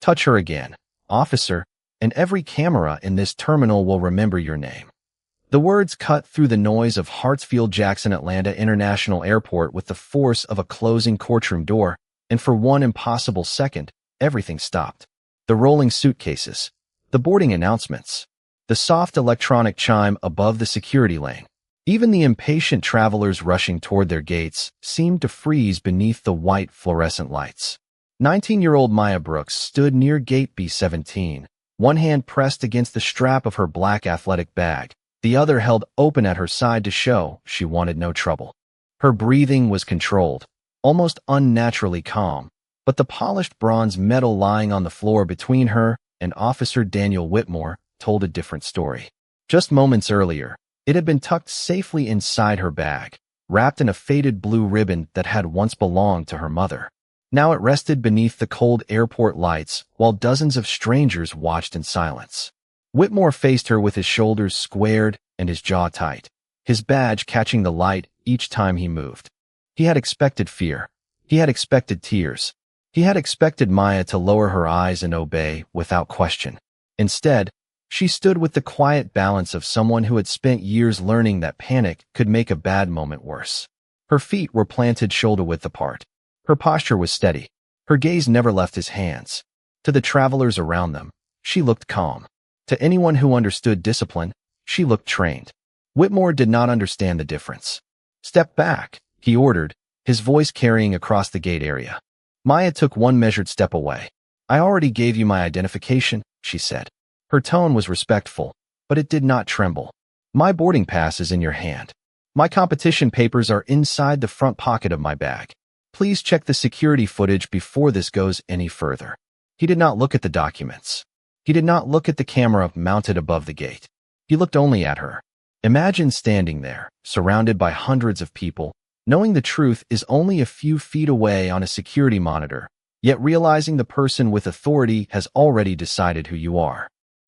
Touch her again, officer, and every camera in this terminal will remember your name." The words cut through the noise of Hartsfield-Jackson Atlanta International Airport with the force of a closing courtroom door, and for one impossible second, everything stopped. The rolling suitcases, the boarding announcements, the soft electronic chime above the security lane. Even the impatient travelers rushing toward their gates seemed to freeze beneath the white fluorescent lights. 19-year-old Maya Brooks stood near gate B-17, one hand pressed against the strap of her black athletic bag, the other held open at her side to show she wanted no trouble. Her breathing was controlled, almost unnaturally calm, but the polished bronze medal lying on the floor between her and Officer Daniel Whitmore told a different story. Just moments earlier, it had been tucked safely inside her bag, wrapped in a faded blue ribbon that had once belonged to her mother. Now it rested beneath the cold airport lights while dozens of strangers watched in silence. Whitmore faced her with his shoulders squared and his jaw tight, his badge catching the light each time he moved. He had expected fear. He had expected tears. He had expected Maya to lower her eyes and obey without question. Instead, she stood with the quiet balance of someone who had spent years learning that panic could make a bad moment worse. Her feet were planted shoulder-width apart. Her posture was steady. Her gaze never left his hands. To the travelers around them, she looked calm. To anyone who understood discipline, she looked trained. Whitmore did not understand the difference. "Step back," he ordered, his voice carrying across the gate area. Maya took one measured step away. "I already gave you my identification," she said. Her tone was respectful, but it did not tremble. "My boarding pass is in your hand. My competition papers are inside the front pocket of my bag. Please check the security footage before this goes any further." He did not look at the documents. He did not look at the camera mounted above the gate. He looked only at her. Imagine standing there, surrounded by hundreds of people, knowing the truth is only a few feet away on a security monitor, yet realizing the person with authority has already decided who you are.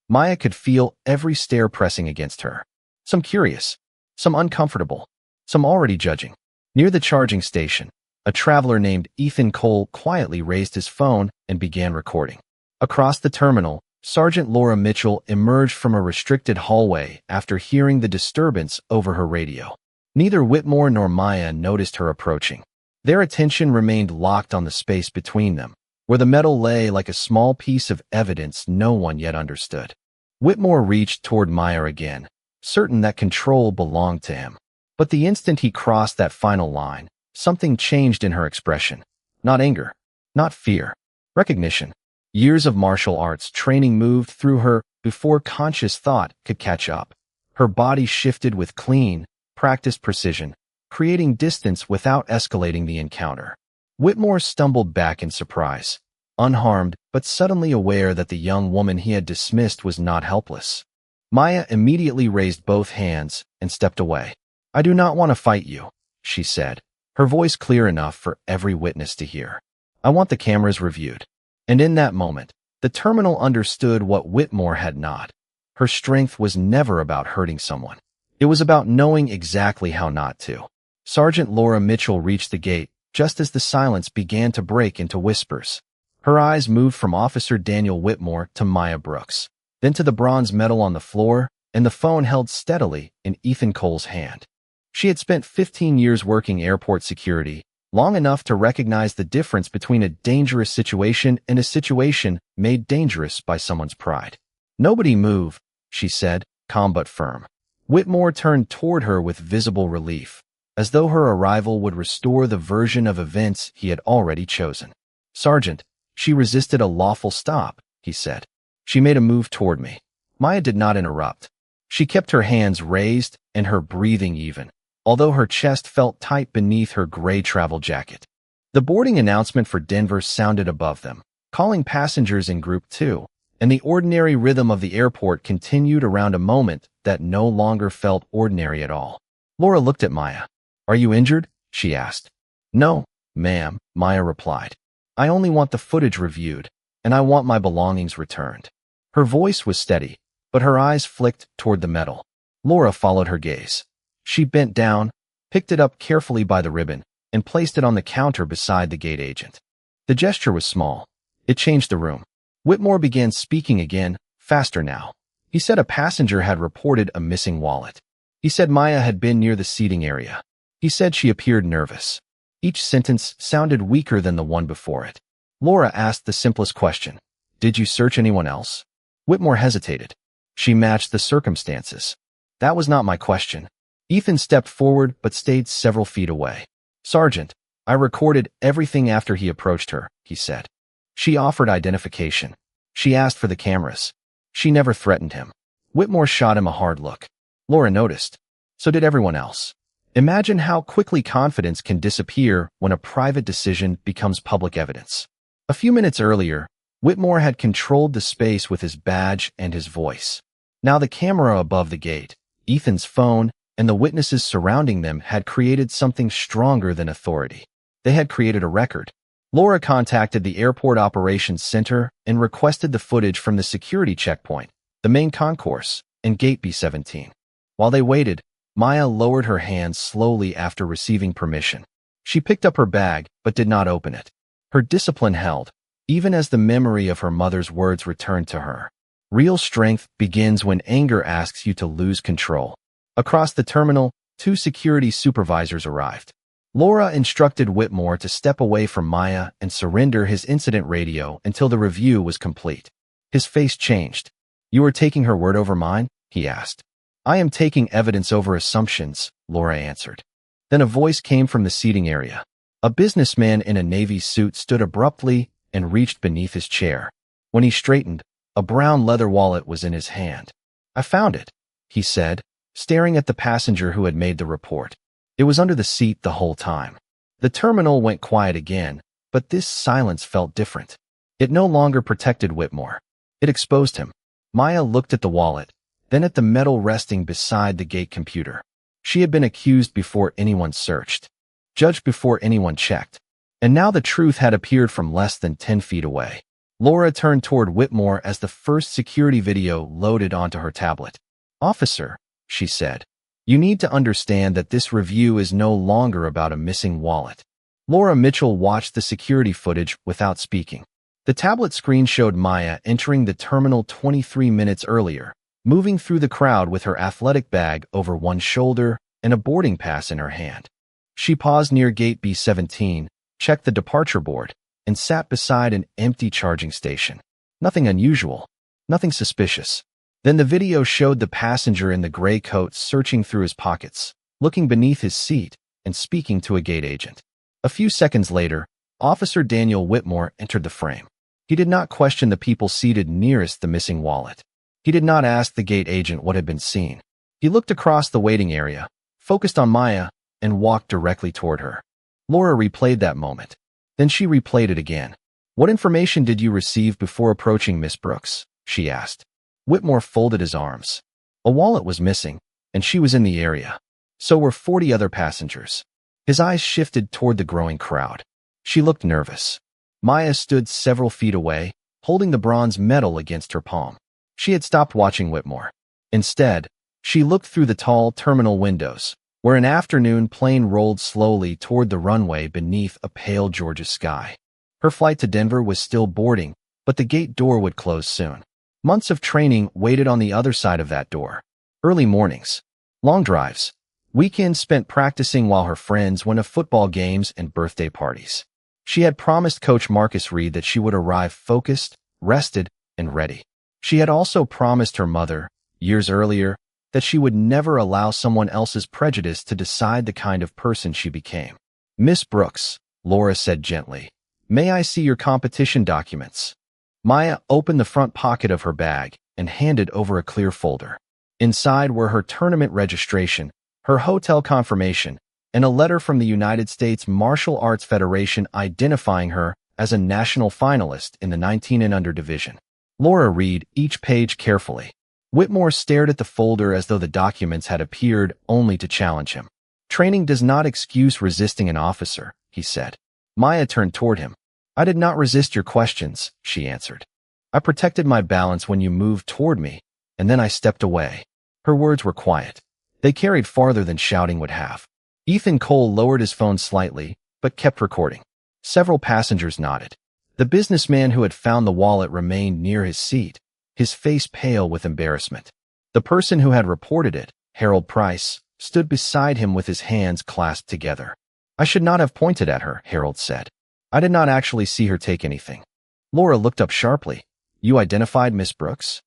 Maya could feel every stare pressing against her. Some curious, some uncomfortable, some already judging. Near the charging station, a traveler named Ethan Cole quietly raised his phone and began recording. Across the terminal, Sergeant Laura Mitchell emerged from a restricted hallway after hearing the disturbance over her radio. Neither Whitmore nor Maya noticed her approaching. Their attention remained locked on the space between them, where the metal lay like a small piece of evidence no one yet understood. Whitmore reached toward Maya again, certain that control belonged to him. But the instant he crossed that final line, something changed in her expression. Not anger, not fear, recognition. Years of martial arts training moved through her before conscious thought could catch up. Her body shifted with clean, practiced precision, creating distance without escalating the encounter. Whitmore stumbled back in surprise, unharmed but suddenly aware that the young woman he had dismissed was not helpless. Maya immediately raised both hands and stepped away. "I do not want to fight you," she said, her voice clear enough for every witness to hear. "I want the cameras reviewed." And in that moment, the terminal understood what Whitmore had not. Her strength was never about hurting someone. It was about knowing exactly how not to. Sergeant Laura Mitchell reached the gate just as the silence began to break into whispers. Her eyes moved from Officer Daniel Whitmore to Maya Brooks, then to the bronze medal on the floor and the phone held steadily in Ethan Cole's hand. She had spent 15 years working airport security, long enough to recognize the difference between a dangerous situation and a situation made dangerous by someone's pride. "Nobody move," she said, calm but firm. Whitmore turned toward her with visible relief, as though her arrival would restore the version of events he had already chosen. "Sergeant," she resisted a lawful stop, he said. She made a move toward me. Maya did not interrupt. She kept her hands raised and her breathing even, although her chest felt tight beneath her gray travel jacket. The boarding announcement for Denver sounded above them, calling passengers in Group 2, and the ordinary rhythm of the airport continued around a moment that no longer felt ordinary at all. Laura looked at Maya. "Are you injured?" she asked. "No, ma'am," Maya replied. "I only want the footage reviewed, and I want my belongings returned." Her voice was steady, but her eyes flicked toward the medal. Laura followed her gaze. She bent down, picked it up carefully by the ribbon, and placed it on the counter beside the gate agent. The gesture was small. It changed the room. Whitmore began speaking again, faster now. He said a passenger had reported a missing wallet. He said Maya had been near the seating area. He said she appeared nervous. Each sentence sounded weaker than the one before it. Laura asked the simplest question. Did you search anyone else? Whitmore hesitated. She matched the circumstances. That was not my question. Ethan stepped forward but stayed several feet away. Sergeant, I recorded everything after he approached her, he said. She offered identification. She asked for the cameras. She never threatened him. Whitmore shot him a hard look. Laura noticed. So did everyone else. Imagine how quickly confidence can disappear when a private decision becomes public evidence. A few minutes earlier, Whitmore had controlled the space with his badge and his voice. Now the camera above the gate, Ethan's phone, and the witnesses surrounding them had created something stronger than authority. They had created a record. Laura contacted the Airport Operations Center and requested the footage from the security checkpoint, the main concourse, and Gate B-17. While they waited, Maya lowered her hand slowly after receiving permission. She picked up her bag but did not open it. Her discipline held, even as the memory of her mother's words returned to her. Real strength begins when anger asks you to lose control. Across the terminal, 2 security supervisors arrived. Laura instructed Whitmore to step away from Maya and surrender his incident radio until the review was complete. His face changed. You are taking her word over mine? He asked. I am taking evidence over assumptions, Laura answered. Then a voice came from the seating area. A businessman in a navy suit stood abruptly and reached beneath his chair. When he straightened, a brown leather wallet was in his hand. I found it, he said, staring at the passenger who had made the report. It was under the seat the whole time. The terminal went quiet again, but this silence felt different. It no longer protected Whitmore. It exposed him. Maya looked at the wallet, then at the metal resting beside the gate computer. She had been accused before anyone searched, judged before anyone checked. And now the truth had appeared from less than 10 feet away. Laura turned toward Whitmore as the first security video loaded onto her tablet. Officer, she said, you need to understand that this review is no longer about a missing wallet. Laura Mitchell watched the security footage without speaking. The tablet screen showed Maya entering the terminal 23 minutes earlier, moving through the crowd with her athletic bag over one shoulder and a boarding pass in her hand. She paused near gate B-17, checked the departure board, and sat beside an empty charging station. Nothing unusual, nothing suspicious. Then the video showed the passenger in the gray coat searching through his pockets, looking beneath his seat, and speaking to a gate agent. A few seconds later, Officer Daniel Whitmore entered the frame. He did not question the people seated nearest the missing wallet. He did not ask the gate agent what had been seen. He looked across the waiting area, focused on Maya, and walked directly toward her. Laura replayed that moment. Then she replayed it again. What information did you receive before approaching Miss Brooks? She asked. Whitmore folded his arms. A wallet was missing, and she was in the area. So were 40 other passengers. His eyes shifted toward the growing crowd. She looked nervous. Maya stood several feet away, holding the bronze medal against her palm. She had stopped watching Whitmore. Instead, she looked through the tall terminal windows, where an afternoon plane rolled slowly toward the runway beneath a pale Georgia sky. Her flight to Denver was still boarding, but the gate door would close soon. Months of training waited on the other side of that door. Early mornings, long drives, weekends spent practicing while her friends went to football games and birthday parties. She had promised Coach Marcus Reed that she would arrive focused, rested, and ready. She had also promised her mother, years earlier, that she would never allow someone else's prejudice to decide the kind of person she became. Miss Brooks, Laura said gently, may I see your competition documents? Maya opened the front pocket of her bag and handed over a clear folder. Inside were her tournament registration, her hotel confirmation, and a letter from the United States Martial Arts Federation identifying her as a national finalist in the 19 and under division. Laura read each page carefully. Whitmore stared at the folder as though the documents had appeared only to challenge him. Training does not excuse resisting an officer, he said. Maya turned toward him. I did not resist your questions, she answered. I protected my balance when you moved toward me, and then I stepped away. Her words were quiet. They carried farther than shouting would have. Ethan Cole lowered his phone slightly, but kept recording. Several passengers nodded. The businessman who had found the wallet remained near his seat, his face pale with embarrassment. The person who had reported it, Harold Price, stood beside him with his hands clasped together. "I should not have pointed at her," Harold said. "I did not actually see her take anything." Laura looked up sharply. "You identified Miss Brooks?"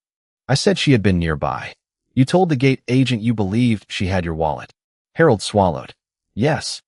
"I said she had been nearby. You told the gate agent you believed she had your wallet." Harold swallowed. "Yes."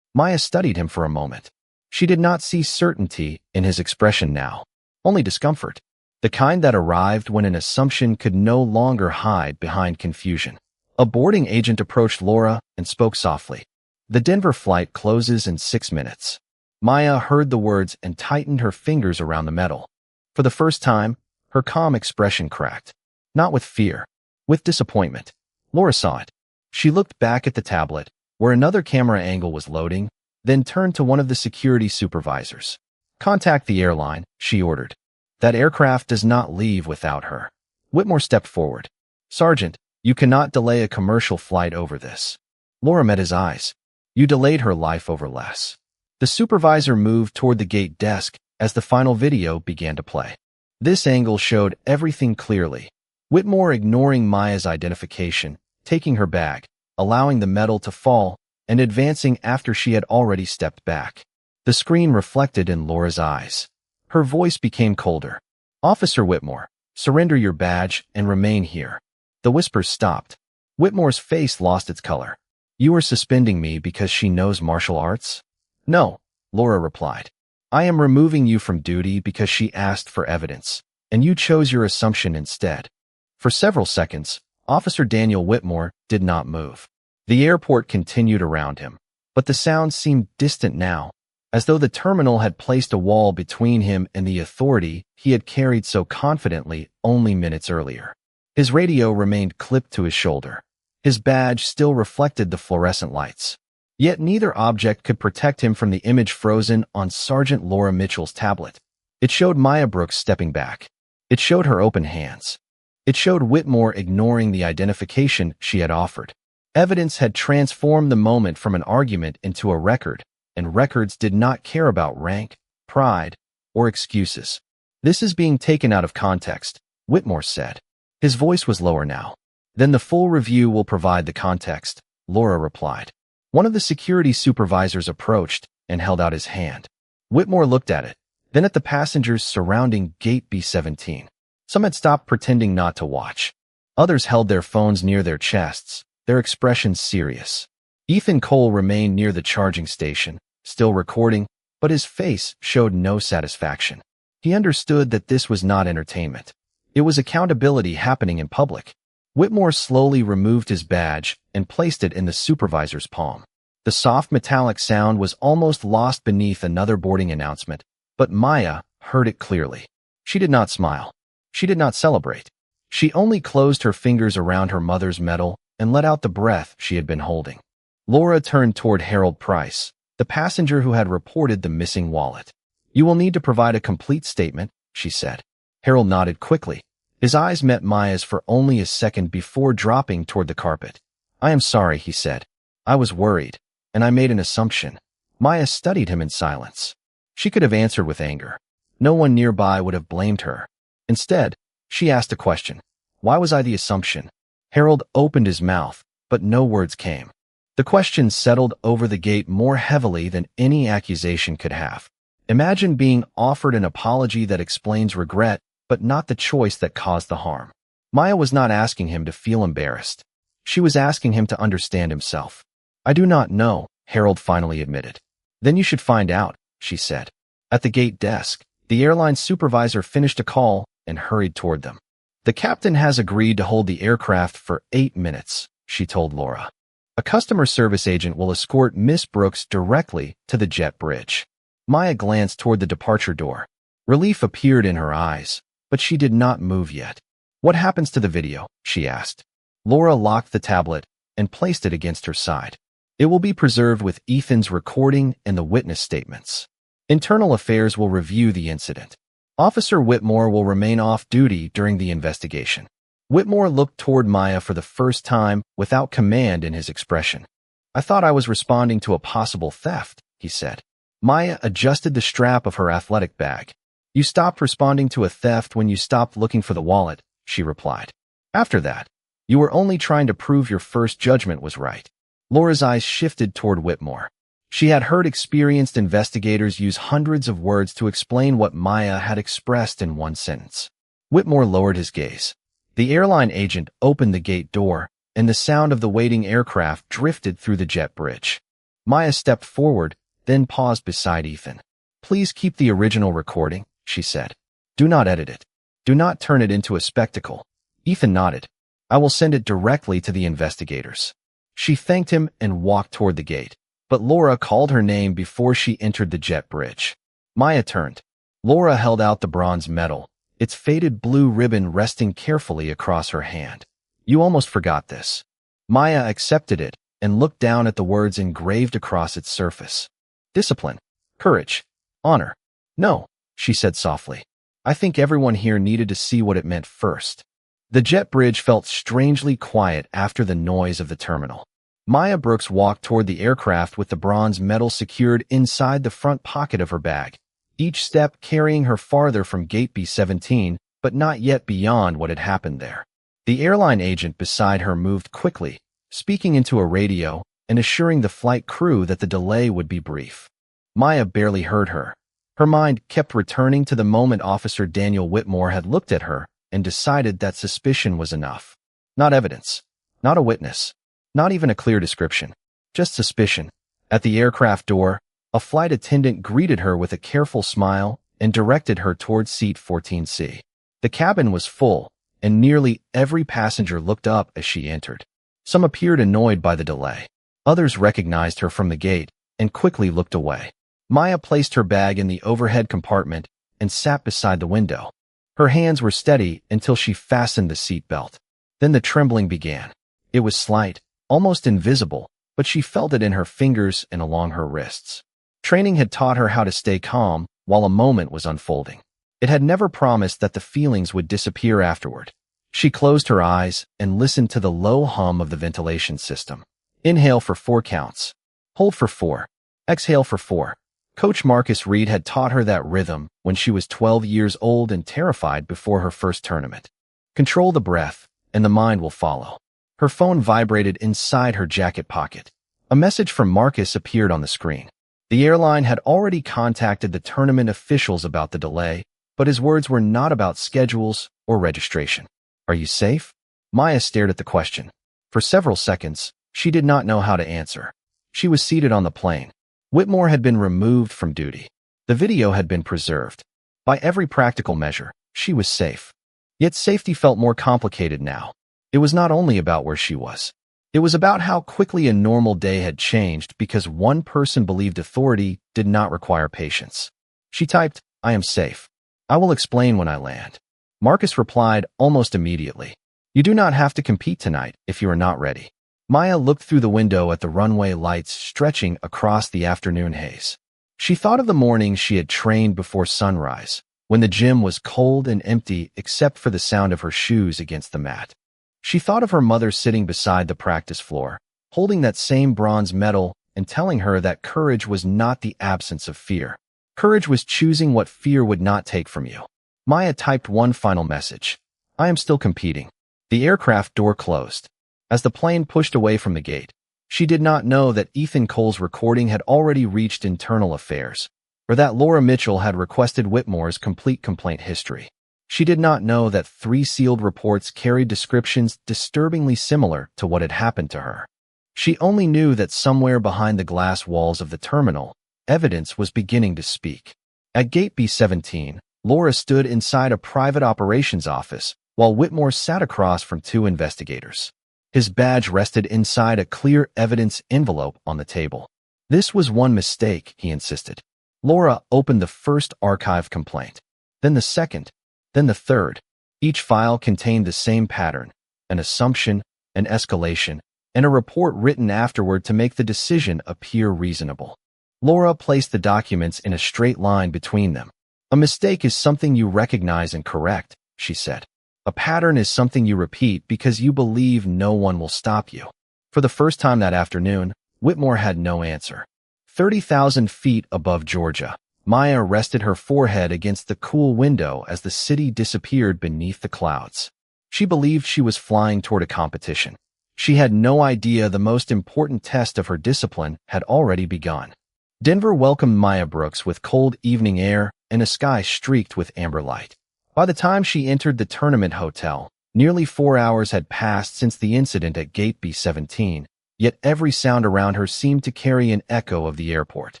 Maya studied him for a moment. She did not see certainty in his expression now, only discomfort, the kind that arrived when an assumption could no longer hide behind confusion. A boarding agent approached Laura and spoke softly. "The Denver flight closes in 6 minutes." Maya heard the words and tightened her fingers around the metal. For the first time, her calm expression cracked. Not with fear, with disappointment. Laura saw it. She looked back at the tablet, where another camera angle was loading, then turned to one of the security supervisors. "Contact the airline," she ordered. "That aircraft does not leave without her." Whitmore stepped forward. "Sergeant, you cannot delay a commercial flight over this." Laura met his eyes. "You delayed her life over less." The supervisor moved toward the gate desk as the final video began to play. This angle showed everything clearly. Whitmore ignoring Maya's identification, taking her bag, allowing the metal to fall, and advancing after she had already stepped back. The screen reflected in Laura's eyes. Her voice became colder. "Officer Whitmore, surrender your badge and remain here." The whispers stopped. Whitmore's face lost its color. "You are suspending me because she knows martial arts?" "No," Laura replied. "I am removing you from duty because she asked for evidence, and you chose your assumption instead." For several seconds, Officer Daniel Whitmore did not move. The airport continued around him, but the sound seemed distant now, as though the terminal had placed a wall between him and the authority he had carried so confidently only minutes earlier. His radio remained clipped to his shoulder. His badge still reflected the fluorescent lights. Yet neither object could protect him from the image frozen on Sergeant Laura Mitchell's tablet. It showed Maya Brooks stepping back. It showed her open hands. It showed Whitmore ignoring the identification she had offered. Evidence had transformed the moment from an argument into a record, and records did not care about rank, pride, or excuses. "This is being taken out of context," Whitmore said. His voice was lower now. "Then the full review will provide the context," Laura replied. One of the security supervisors approached and held out his hand. Whitmore looked at it, then at the passengers surrounding Gate B-17. Some had stopped pretending not to watch. Others held their phones near their chests, their expressions serious. Ethan Cole remained near the charging station, still recording, but his face showed no satisfaction. He understood that this was not entertainment. It was accountability happening in public. Whitmore slowly removed his badge and placed it in the supervisor's palm. The soft metallic sound was almost lost beneath another boarding announcement, but Maya heard it clearly. She did not smile. She did not celebrate. She only closed her fingers around her mother's medal and let out the breath she had been holding. Laura turned toward Harold Price, the passenger who had reported the missing wallet. "You will need to provide a complete statement," she said. Harold nodded quickly. His eyes met Maya's for only a second before dropping toward the carpet. "I am sorry," he said. "I was worried, and I made an assumption." Maya studied him in silence. She could have answered with anger. No one nearby would have blamed her. Instead, she asked a question. "Why was I the assumption?" Harold opened his mouth, but no words came. The question settled over the gate more heavily than any accusation could have. Imagine being offered an apology that explains regret, but not the choice that caused the harm. Maya was not asking him to feel embarrassed. She was asking him to understand himself. "I do not know," Harold finally admitted. "Then you should find out," she said. At the gate desk, the airline supervisor finished a call and hurried toward them. "The captain has agreed to hold the aircraft for 8 minutes, she told Laura. "A customer service agent will escort Miss Brooks directly to the jet bridge." Maya glanced toward the departure door. Relief appeared in her eyes, but she did not move yet. "What happens to the video?" she asked. Laura locked the tablet and placed it against her side. "It will be preserved with Ethan's recording and the witness statements. Internal Affairs will review the incident. Officer Whitmore will remain off duty during the investigation." Whitmore looked toward Maya for the first time without command in his expression. "I thought I was responding to a possible theft," he said. Maya adjusted the strap of her athletic bag. You stopped responding to a theft when you stopped looking for the wallet, she replied. After that, you were only trying to prove your first judgment was right. Laura's eyes shifted toward Whitmore. She had heard experienced investigators use hundreds of words to explain what Maya had expressed in one sentence. Whitmore lowered his gaze. The airline agent opened the gate door, and the sound of the waiting aircraft drifted through the jet bridge. Maya stepped forward, then paused beside Ethan. Please keep the original recording, she said. Do not edit it. Do not turn it into a spectacle. Ethan nodded. I will send it directly to the investigators. She thanked him and walked toward the gate, but Laura called her name before she entered the jet bridge. Maya turned. Laura held out the bronze medal, its faded blue ribbon resting carefully across her hand. You almost forgot this. Maya accepted it and looked down at the words engraved across its surface. Discipline, courage, honor. No, she said softly. I think everyone here needed to see what it meant first. The jet bridge felt strangely quiet after the noise of the terminal. Maya Brooks walked toward the aircraft with the bronze medal secured inside the front pocket of her bag, each step carrying her farther from Gate B-17, but not yet beyond what had happened there. The airline agent beside her moved quickly, speaking into a radio and assuring the flight crew that the delay would be brief. Maya barely heard her. Her mind kept returning to the moment Officer Daniel Whitmore had looked at her and decided that suspicion was enough. Not evidence, not a witness, not even a clear description, just suspicion. At the aircraft door, a flight attendant greeted her with a careful smile and directed her toward seat 14C. The cabin was full, and nearly every passenger looked up as she entered. Some appeared annoyed by the delay. Others recognized her from the gate and quickly looked away. Maya placed her bag in the overhead compartment and sat beside the window. Her hands were steady until she fastened the seat belt. Then the trembling began. It was slight, almost invisible, but she felt it in her fingers and along her wrists. Training had taught her how to stay calm while a moment was unfolding. It had never promised that the feelings would disappear afterward. She closed her eyes and listened to the low hum of the ventilation system. Inhale for 4 counts. Hold for 4. Exhale for 4. Coach Marcus Reed had taught her that rhythm when she was 12 years old and terrified before her first tournament. Control the breath, and the mind will follow. Her phone vibrated inside her jacket pocket. A message from Marcus appeared on the screen. The airline had already contacted the tournament officials about the delay, but his words were not about schedules or registration. Are you safe? Maya stared at the question. For several seconds, she did not know how to answer. She was seated on the plane. Whitmore had been removed from duty. The video had been preserved. By every practical measure, she was safe. Yet safety felt more complicated now. It was not only about where she was. It was about how quickly a normal day had changed because one person believed authority did not require patience. She typed, I am safe. I will explain when I land. Marcus replied almost immediately. You do not have to compete tonight if you are not ready. Maya looked through the window at the runway lights stretching across the afternoon haze. She thought of the morning she had trained before sunrise, when the gym was cold and empty except for the sound of her shoes against the mat. She thought of her mother sitting beside the practice floor, holding that same bronze medal and telling her that courage was not the absence of fear. Courage was choosing what fear would not take from you. Maya typed one final message. I am still competing. The aircraft door closed. As the plane pushed away from the gate, she did not know that Ethan Cole's recording had already reached internal affairs, or that Laura Mitchell had requested Whitmore's complete complaint history. She did not know that 3 sealed reports carried descriptions disturbingly similar to what had happened to her. She only knew that somewhere behind the glass walls of the terminal, evidence was beginning to speak. At Gate B-17, Laura stood inside a private operations office, while Whitmore sat across from 2 investigators. His badge rested inside a clear evidence envelope on the table. This was one mistake, he insisted. Laura opened the first archive complaint, then the second, then the third. Each file contained the same pattern, an assumption, an escalation, and a report written afterward to make the decision appear reasonable. Laura placed the documents in a straight line between them. A mistake is something you recognize and correct, she said. A pattern is something you repeat because you believe no one will stop you. For the first time that afternoon, Whitmore had no answer. 30,000 feet above Georgia, Maya rested her forehead against the cool window as the city disappeared beneath the clouds. She believed she was flying toward a competition. She had no idea the most important test of her discipline had already begun. Denver welcomed Maya Brooks with cold evening air and a sky streaked with amber light. By the time she entered the tournament hotel, nearly 4 hours had passed since the incident at Gate B-17, yet every sound around her seemed to carry an echo of the airport.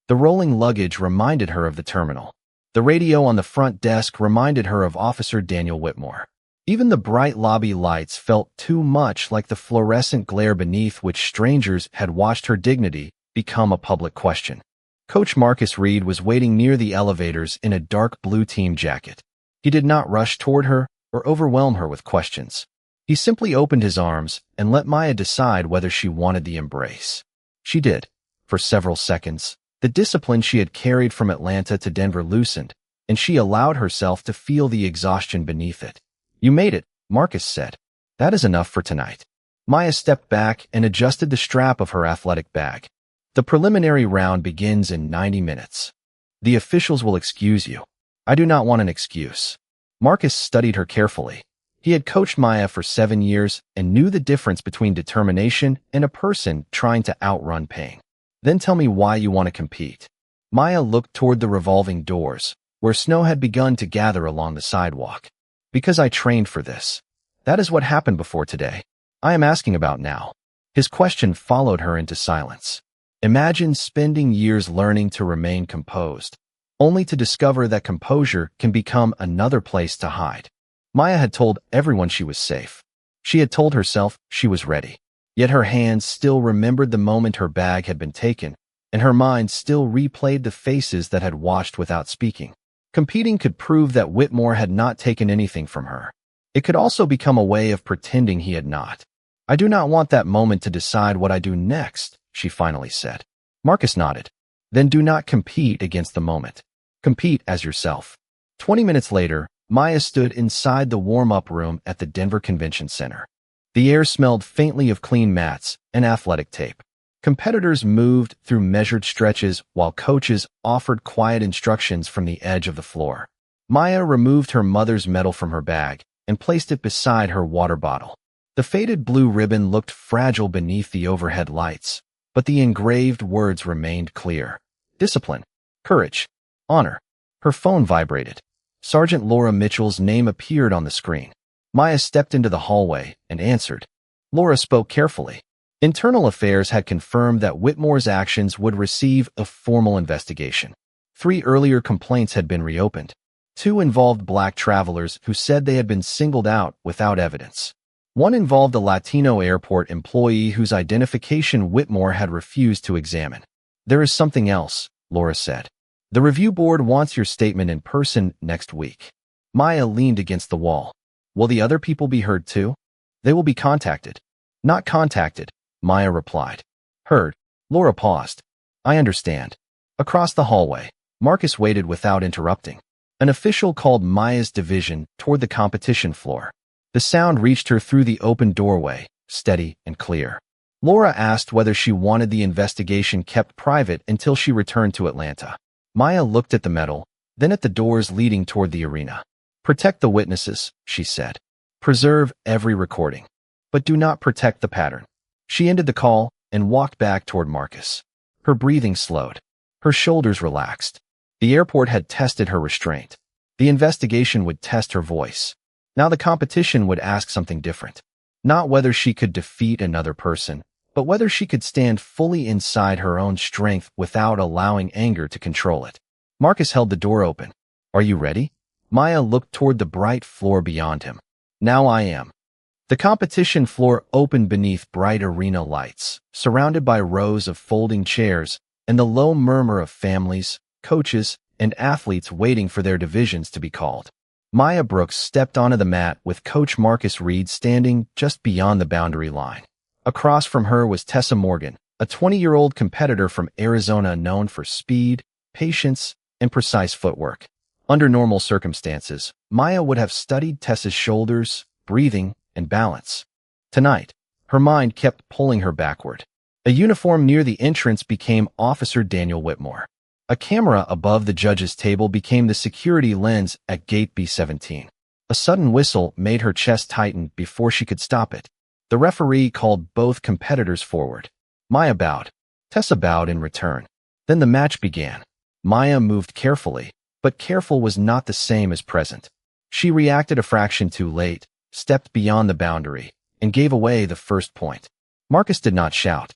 The rolling luggage reminded her of the terminal. The radio on the front desk reminded her of Officer Daniel Whitmore. Even the bright lobby lights felt too much like the fluorescent glare beneath which strangers had watched her dignity become a public question. Coach Marcus Reed was waiting near the elevators in a dark blue team jacket. He did not rush toward her or overwhelm her with questions. He simply opened his arms and let Maya decide whether she wanted the embrace. She did. For several seconds, the discipline she had carried from Atlanta to Denver loosened, and she allowed herself to feel the exhaustion beneath it. "You made it," Marcus said. "That is enough for tonight." Maya stepped back and adjusted the strap of her athletic bag. "The preliminary round begins in 90 minutes. The officials will excuse you." "I do not want an excuse." Marcus studied her carefully. He had coached Maya for 7 years and knew the difference between determination and a person trying to outrun pain. "Then tell me why you want to compete." Maya looked toward the revolving doors, where snow had begun to gather along the sidewalk. "Because I trained for this. That is what happened before today. I am asking about now." His question followed her into silence. Imagine spending years learning to remain composed, only to discover that composure can become another place to hide. Maya had told everyone she was safe. She had told herself she was ready. Yet her hands still remembered the moment her bag had been taken, and her mind still replayed the faces that had watched without speaking. Competing could prove that Whitmore had not taken anything from her. It could also become a way of pretending he had not. "I do not want that moment to decide what I do next," she finally said. Marcus nodded. "Then do not compete against the moment. Compete as yourself." 20 minutes later, Maya stood inside the warm-up room at the Denver Convention Center. The air smelled faintly of clean mats and athletic tape. Competitors moved through measured stretches while coaches offered quiet instructions from the edge of the floor. Maya removed her mother's medal from her bag and placed it beside her water bottle. The faded blue ribbon looked fragile beneath the overhead lights, but the engraved words remained clear. Discipline, courage, honor. Her phone vibrated. Sergeant Laura Mitchell's name appeared on the screen. Maya stepped into the hallway and answered. Laura spoke carefully. Internal Affairs had confirmed that Whitmore's actions would receive a formal investigation. 3 earlier complaints had been reopened. 2 involved black travelers who said they had been singled out without evidence. 1 involved a Latino airport employee whose identification Whitmore had refused to examine. "There is something else," Laura said. "The review board wants your statement in person next week." Maya leaned against the wall. "Will the other people be heard too?" "They will be contacted." "Not contacted," Maya replied. "Heard." Laura paused. "I understand." Across the hallway, Marcus waited without interrupting. An official called Maya's division toward the competition floor. The sound reached her through the open doorway, steady and clear. Laura asked whether she wanted the investigation kept private until she returned to Atlanta. Maya looked at the medal, then at the doors leading toward the arena. "Protect the witnesses," she said. "Preserve every recording. But do not protect the pattern." She ended the call and walked back toward Marcus. Her breathing slowed. Her shoulders relaxed. The airport had tested her restraint. The investigation would test her voice. Now the competition would ask something different. Not whether she could defeat another person, but whether she could stand fully inside her own strength without allowing anger to control it. Marcus held the door open. "Are you ready?" Maya looked toward the bright floor beyond him. "Now I am." The competition floor opened beneath bright arena lights, surrounded by rows of folding chairs and the low murmur of families, coaches, and athletes waiting for their divisions to be called. Maya Brooks stepped onto the mat with Coach Marcus Reed standing just beyond the boundary line. Across from her was Tessa Morgan, a 20-year-old competitor from Arizona known for speed, patience, and precise footwork. Under normal circumstances, Maya would have studied Tessa's shoulders, breathing, and balance. Tonight, her mind kept pulling her backward. A uniform near the entrance became Officer Daniel Whitmore. A camera above the judge's table became the security lens at gate B17. A sudden whistle made her chest tighten before she could stop it. The referee called both competitors forward. Maya bowed. Tessa bowed in return. Then the match began. Maya moved carefully, but careful was not the same as present. She reacted a fraction too late, stepped beyond the boundary, and gave away the first point. Marcus did not shout.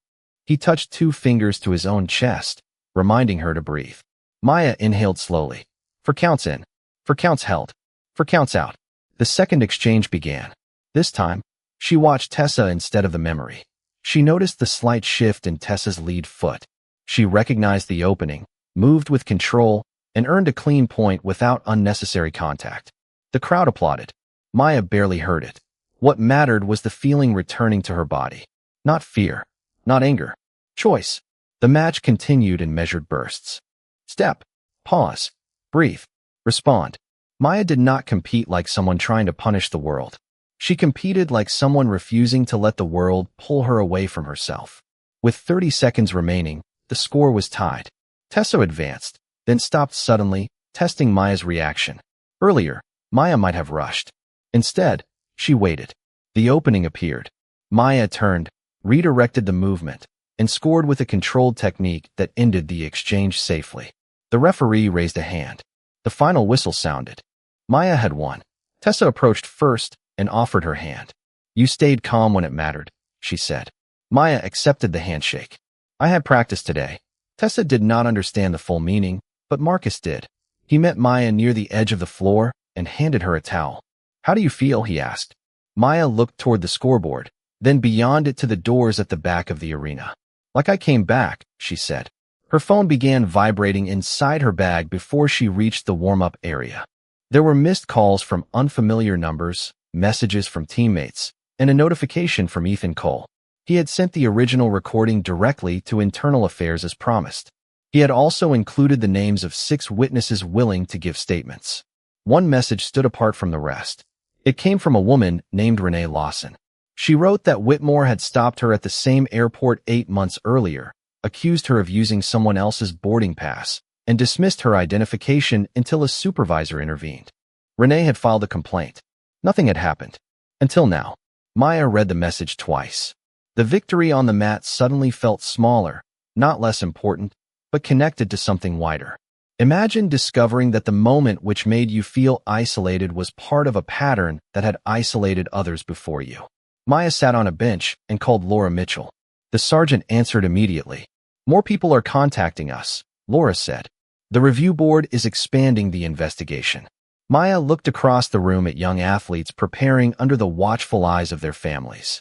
He touched 2 fingers to his own chest, reminding her to breathe. Maya inhaled slowly. 4 counts in. 4 counts held. 4 counts out. The second exchange began. This time, she watched Tessa instead of the memory. She noticed the slight shift in Tessa's lead foot. She recognized the opening, moved with control, and earned a clean point without unnecessary contact. The crowd applauded. Maya barely heard it. What mattered was the feeling returning to her body. Not fear. Not anger. Choice. The match continued in measured bursts. Step. Pause. Breathe. Respond. Maya did not compete like someone trying to punish the world. She competed like someone refusing to let the world pull her away from herself. With 30 seconds remaining, the score was tied. Tessa advanced, then stopped suddenly, testing Maya's reaction. Earlier, Maya might have rushed. Instead, she waited. The opening appeared. Maya turned, redirected the movement, and scored with a controlled technique that ended the exchange safely. The referee raised a hand. The final whistle sounded. Maya had won. Tessa approached first and offered her hand. You stayed calm when it mattered, she said. Maya accepted the handshake. I had practice today. Tessa did not understand the full meaning, but Marcus did. He met Maya near the edge of the floor and handed her a towel. How do you feel? He asked. Maya looked toward the scoreboard, then beyond it to the doors at the back of the arena. Like I came back, she said. Her phone began vibrating inside her bag before she reached the warm-up area. There were missed calls from unfamiliar numbers, messages from teammates, and a notification from Ethan Cole. He had sent the original recording directly to Internal Affairs as promised. He had also included the names of 6 witnesses willing to give statements. One message stood apart from the rest. It came from a woman named Renee Lawson. She wrote that Whitmore had stopped her at the same airport 8 months earlier, accused her of using someone else's boarding pass, and dismissed her identification until a supervisor intervened. Renee had filed a complaint. Nothing had happened. Until now. Maya read the message twice. The victory on the mat suddenly felt smaller, not less important, but connected to something wider. Imagine discovering that the moment which made you feel isolated was part of a pattern that had isolated others before you. Maya sat on a bench and called Laura Mitchell. The sergeant answered immediately. More people are contacting us, Laura said. The review board is expanding the investigation. Maya looked across the room at young athletes preparing under the watchful eyes of their families.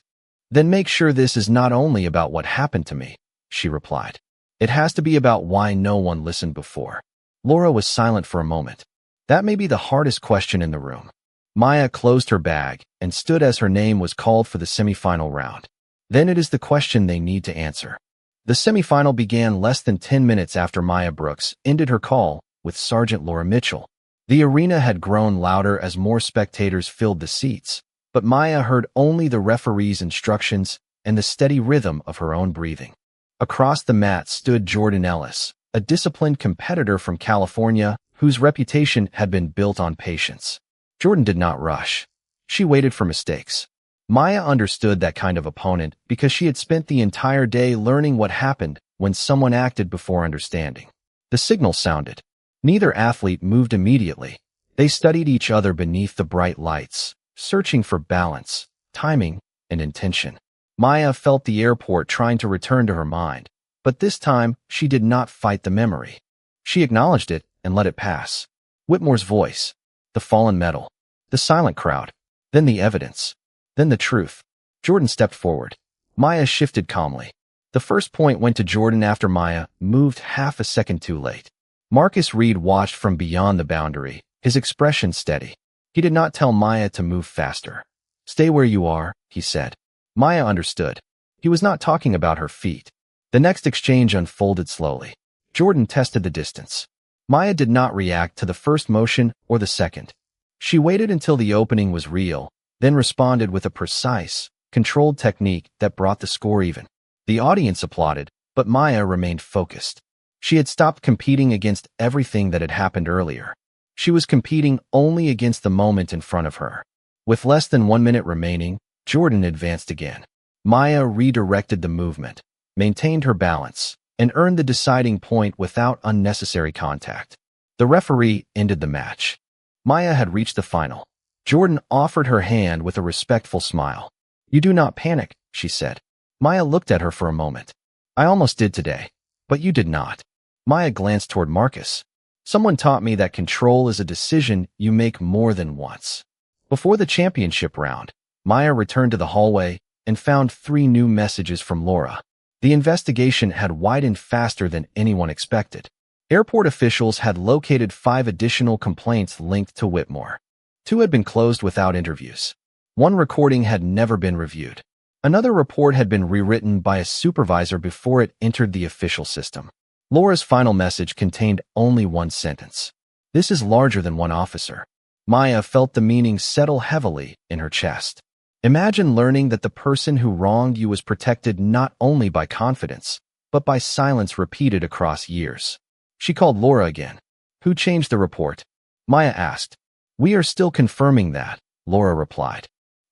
Then make sure this is not only about what happened to me, she replied. It has to be about why no one listened before. Laura was silent for a moment. That may be the hardest question in the room. Maya closed her bag and stood as her name was called for the semifinal round. Then it is the question they need to answer. The semifinal began less than 10 minutes after Maya Brooks ended her call with Sergeant Laura Mitchell. The arena had grown louder as more spectators filled the seats, but Maya heard only the referee's instructions and the steady rhythm of her own breathing. Across the mat stood Jordan Ellis, a disciplined competitor from California whose reputation had been built on patience. Jordan did not rush. She waited for mistakes. Maya understood that kind of opponent because she had spent the entire day learning what happened when someone acted before understanding. The signal sounded. Neither athlete moved immediately. They studied each other beneath the bright lights, searching for balance, timing, and intention. Maya felt the airport trying to return to her mind, but this time she did not fight the memory. She acknowledged it and let it pass. Whitmore's voice, the fallen medal, the silent crowd, then the evidence, then the truth. Jordan stepped forward. Maya shifted calmly. The first point went to Jordan after Maya moved half a second too late. Marcus Reed watched from beyond the boundary, his expression steady. He did not tell Maya to move faster. Stay where you are, he said. Maya understood. He was not talking about her feet. The next exchange unfolded slowly. Jordan tested the distance. Maya did not react to the first motion or the second. She waited until the opening was real, then responded with a precise, controlled technique that brought the score even. The audience applauded, but Maya remained focused. She had stopped competing against everything that had happened earlier. She was competing only against the moment in front of her. With less than 1 minute remaining, Jordan advanced again. Maya redirected the movement, maintained her balance, and earned the deciding point without unnecessary contact. The referee ended the match. Maya had reached the final. Jordan offered her hand with a respectful smile. "You do not panic," she said. Maya looked at her for a moment. "I almost did today, but you did not." Maya glanced toward Marcus. "Someone taught me that control is a decision you make more than once." Before the championship round, Maya returned to the hallway and found 3 new messages from Laura. The investigation had widened faster than anyone expected. Airport officials had located 5 additional complaints linked to Whitmore. 2 had been closed without interviews. 1 recording had never been reviewed. Another report had been rewritten by a supervisor before it entered the official system. Laura's final message contained only 1 sentence. "This is larger than one officer." Maya felt the meaning settle heavily in her chest. Imagine learning that the person who wronged you was protected not only by confidence, but by silence repeated across years. She called Laura again. "Who changed the report?" Maya asked. "We are still confirming that," Laura replied.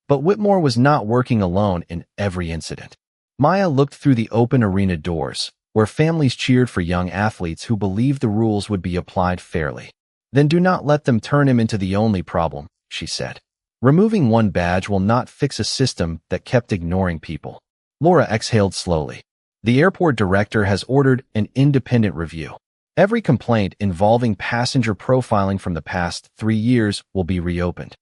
But Whitmore was not working alone in every incident. Maya looked through the open arena doors, where families cheered for young athletes who believed the rules would be applied fairly. "Then do not let them turn him into the only problem," she said. "Removing 1 badge will not fix a system that kept ignoring people." Laura exhaled slowly. "The airport director has ordered an independent review. Every complaint involving passenger profiling from the past 3 years will be reopened."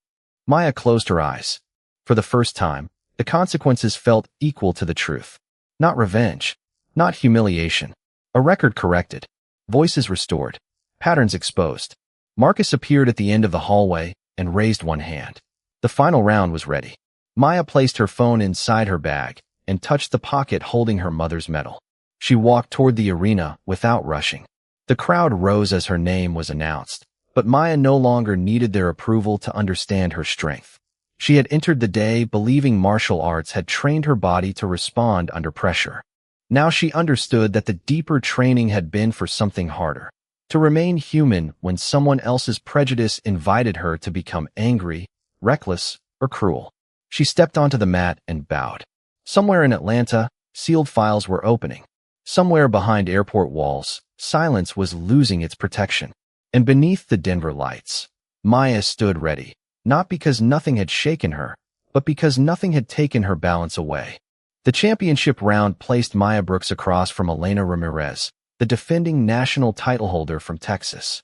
Maya closed her eyes. For the first time, the consequences felt equal to the truth. Not revenge, not humiliation. A record corrected. Voices restored. Patterns exposed. Marcus appeared at the end of the hallway and raised 1 hand. The final round was ready. Maya placed her phone inside her bag and touched the pocket holding her mother's medal. She walked toward the arena without rushing. The crowd rose as her name was announced, but Maya no longer needed their approval to understand her strength. She had entered the day believing martial arts had trained her body to respond under pressure. Now she understood that the deeper training had been for something harder. To remain human when someone else's prejudice invited her to become angry, reckless, or cruel. She stepped onto the mat and bowed. Somewhere in Atlanta, sealed files were opening. Somewhere behind airport walls, silence was losing its protection. And beneath the Denver lights, Maya stood ready, not because nothing had shaken her, but because nothing had taken her balance away. The championship round placed Maya Brooks across from Elena Ramirez, the defending national title holder from Texas.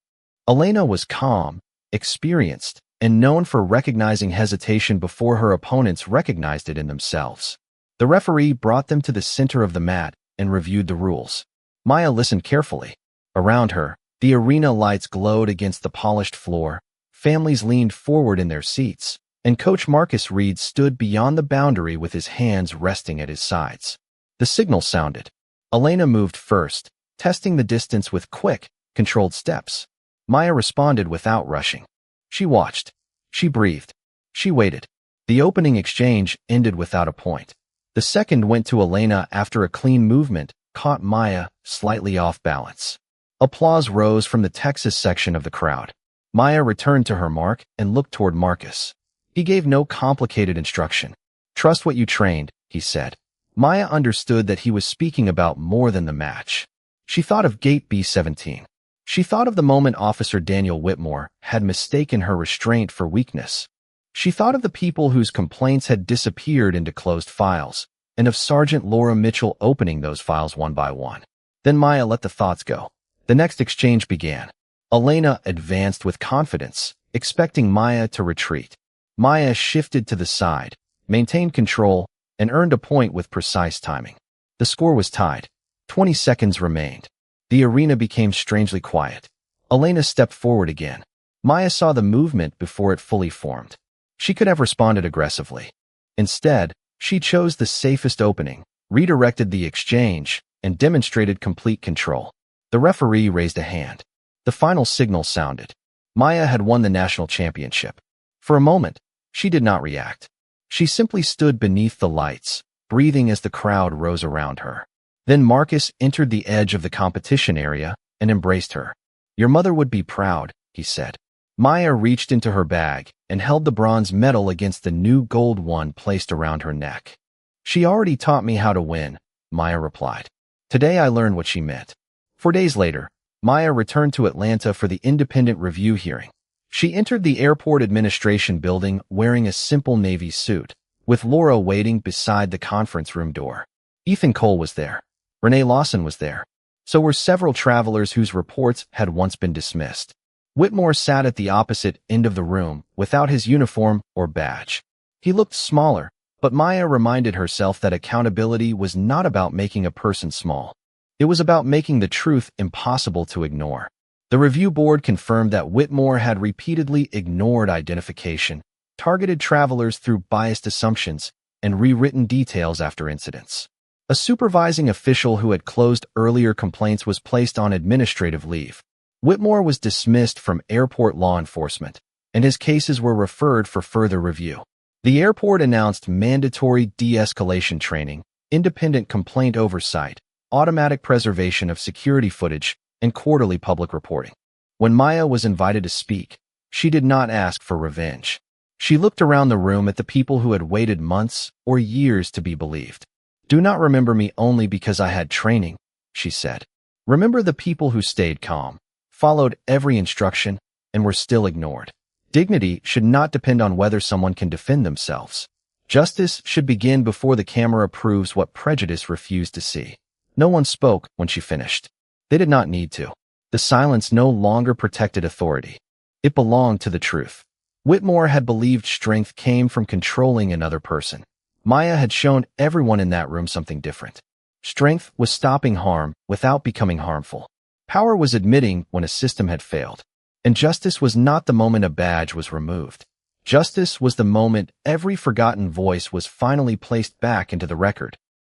Elena was calm, experienced, and known for recognizing hesitation before her opponents recognized it in themselves. The referee brought them to the center of the mat and reviewed the rules. Maya listened carefully. Around her, the arena lights glowed against the polished floor, families leaned forward in their seats, and Coach Marcus Reed stood beyond the boundary with his hands resting at his sides. The signal sounded. Elena moved first, testing the distance with quick, controlled steps. Maya responded without rushing. She watched. She breathed. She waited. The opening exchange ended without a point. The second went to Elena after a clean movement caught Maya slightly off balance. Applause rose from the Texas section of the crowd. Maya returned to her mark and looked toward Marcus. He gave no complicated instruction. "Trust what you trained," he said. Maya understood that he was speaking about more than the match. She thought of Gate B-17. She thought of the moment Officer Daniel Whitmore had mistaken her restraint for weakness. She thought of the people whose complaints had disappeared into closed files, and of Sergeant Laura Mitchell opening those files one by one. Then Maya let the thoughts go. The next exchange began. Elena advanced with confidence, expecting Maya to retreat. Maya shifted to the side, maintained control, and earned a point with precise timing. The score was tied. 20 seconds remained. The arena became strangely quiet. Elena stepped forward again. Maya saw the movement before it fully formed. She could have responded aggressively. Instead, she chose the safest opening, redirected the exchange, and demonstrated complete control. The referee raised a hand. The final signal sounded. Maya had won the national championship. For a moment, she did not react. She simply stood beneath the lights, breathing as the crowd rose around her. Then Marcus entered the edge of the competition area and embraced her. "Your mother would be proud," he said. Maya reached into her bag and held the bronze medal against the new gold one placed around her neck. "She already taught me how to win," Maya replied. "Today I learned what she meant." 4 days later, Maya returned to Atlanta for the independent review hearing. She entered the airport administration building wearing a simple navy suit, with Laura waiting beside the conference room door. Ethan Cole was there. Renee Lawson was there. So were several travelers whose reports had once been dismissed. Whitmore sat at the opposite end of the room without his uniform or badge. He looked smaller, but Maya reminded herself that accountability was not about making a person small. It was about making the truth impossible to ignore. The review board confirmed that Whitmore had repeatedly ignored identification, targeted travelers through biased assumptions, and rewritten details after incidents. A supervising official who had closed earlier complaints was placed on administrative leave. Whitmore was dismissed from airport law enforcement, and his cases were referred for further review. The airport announced mandatory de-escalation training, independent complaint oversight, automatic preservation of security footage, and quarterly public reporting. When Maya was invited to speak, she did not ask for revenge. She looked around the room at the people who had waited months or years to be believed. "Do not remember me only because I had training," she said. "Remember the people who stayed calm, followed every instruction, and were still ignored." Dignity should not depend on whether someone can defend themselves. Justice should begin before the camera proves what prejudice refused to see. No one spoke when she finished. They did not need to. The silence no longer protected authority. It belonged to the truth. Whitmore had believed strength came from controlling another person. Maya had shown everyone in that room something different. Strength was stopping harm without becoming harmful. Power was admitting when a system had failed. And justice was not the moment a badge was removed. Justice was the moment every forgotten voice was finally placed back into the record.